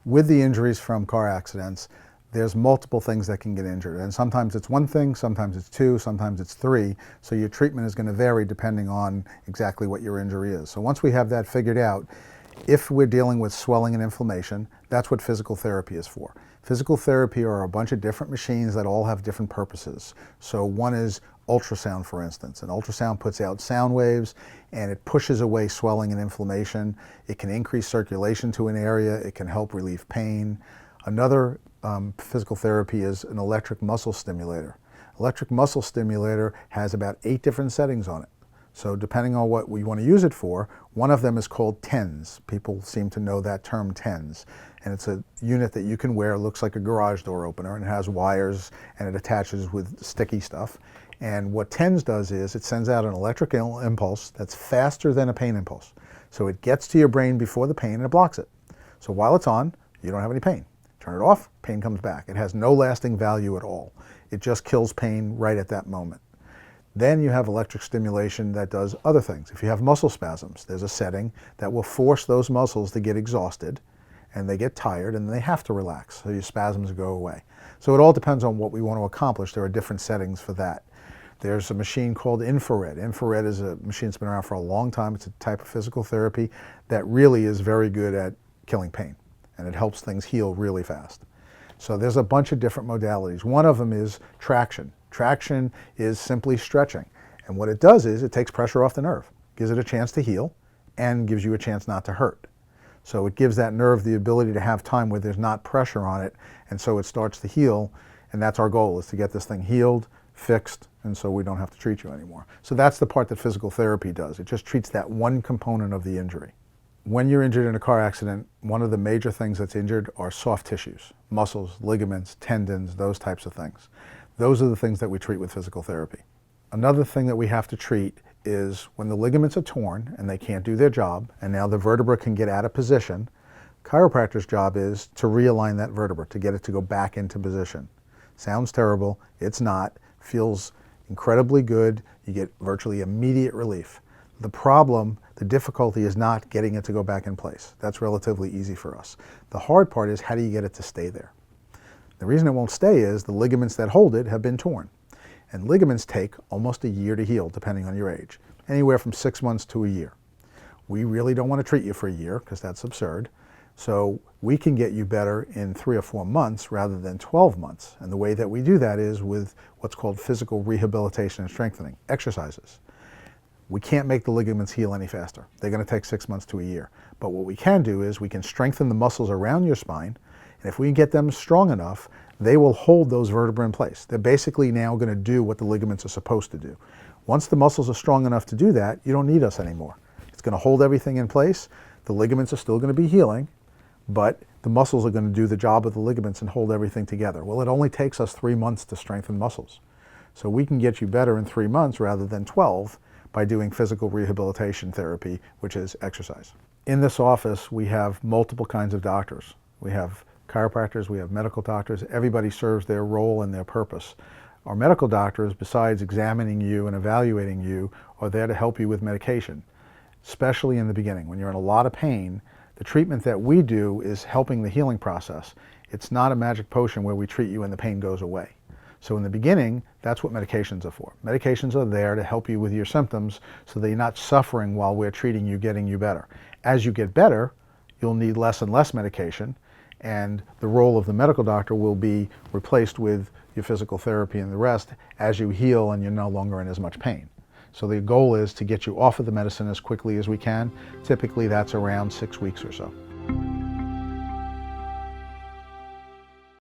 With the injuries from car accidents, there's multiple things that can get injured. And sometimes it's one thing, sometimes it's two, sometimes it's three. So your treatment is going to vary depending on exactly what your injury is. So once we have that figured out, if we're dealing with swelling and inflammation, that's what physical therapy is for. Physical therapy are a bunch of different machines that all have different purposes. So one is ultrasound, for instance. An ultrasound puts out sound waves and it pushes away swelling and inflammation. It can increase circulation to an area. It can help relieve pain. Another physical therapy is an electric muscle stimulator. Electric muscle stimulator has about 8 different settings on it. So depending on what we want to use it for, one of them is called TENS. People seem to know that term, TENS. And it's a unit that you can wear. It looks like a garage door opener and it has wires and it attaches with sticky stuff. And what TENS does is it sends out an electric impulse that's faster than a pain impulse. So it gets to your brain before the pain and it blocks it. So while it's on, you don't have any pain. Turn it off, pain comes back. It has no lasting value at all. It just kills pain right at that moment. Then you have electric stimulation that does other things. If you have muscle spasms, there's a setting that will force those muscles to get exhausted and they get tired and they have to relax, so your spasms go away. So it all depends on what we want to accomplish. There are different settings for that. There's a machine called infrared. Infrared is a machine that's been around for a long time. It's a type of physical therapy that really is very good at killing pain, and it helps things heal really fast. So there's a bunch of different modalities. One of them is traction. Traction is simply stretching. And what it does is it takes pressure off the nerve, gives it a chance to heal, and gives you a chance not to hurt. So it gives that nerve the ability to have time where there's not pressure on it, and so it starts to heal. And that's our goal, is to get this thing healed, fixed, and so we don't have to treat you anymore. So that's the part that physical therapy does. It just treats that one component of the injury. When you're injured in a car accident, one of the major things that's injured are soft tissues, muscles, ligaments, tendons, those types of things. Those are the things that we treat with physical therapy. Another thing that we have to treat is when the ligaments are torn and they can't do their job, and now the vertebra can get out of position, chiropractor's job is to realign that vertebra, to get it to go back into position. Sounds terrible, it's not, feels incredibly good, you get virtually immediate relief. The problem, the difficulty is not getting it to go back in place. That's relatively easy for us. The hard part is how do you get it to stay there? The reason it won't stay is the ligaments that hold it have been torn. And ligaments take almost a year to heal, depending on your age. Anywhere from 6 months to a year. We really don't want to treat you for a year, because that's absurd. So we can get you better in 3 or 4 months rather than 12 months. And the way that we do that is with what's called physical rehabilitation and strengthening, exercises. We can't make the ligaments heal any faster. They're going to take 6 months to a year. But what we can do is we can strengthen the muscles around your spine, and if we can get them strong enough, they will hold those vertebrae in place. They're basically now going to do what the ligaments are supposed to do. Once the muscles are strong enough to do that, you don't need us anymore. It's going to hold everything in place. The ligaments are still going to be healing, but the muscles are going to do the job of the ligaments and hold everything together. Well, it only takes us 3 months to strengthen muscles. So we can get you better in 3 months rather than 12 by doing physical rehabilitation therapy, which is exercise. In this office, we have multiple kinds of doctors. We have chiropractors, we have medical doctors. Everybody serves their role and their purpose. Our medical doctors, besides examining you and evaluating you, are there to help you with medication, especially in the beginning. When you're in a lot of pain, the treatment that we do is helping the healing process. It's not a magic potion where we treat you and the pain goes away. So in the beginning, that's what medications are for. Medications are there to help you with your symptoms so that you're not suffering while we're treating you, getting you better. As you get better, you'll need less and less medication, and the role of the medical doctor will be replaced with your physical therapy and the rest as you heal and you're no longer in as much pain. So the goal is to get you off of the medicine as quickly as we can. Typically that's around 6 weeks or so.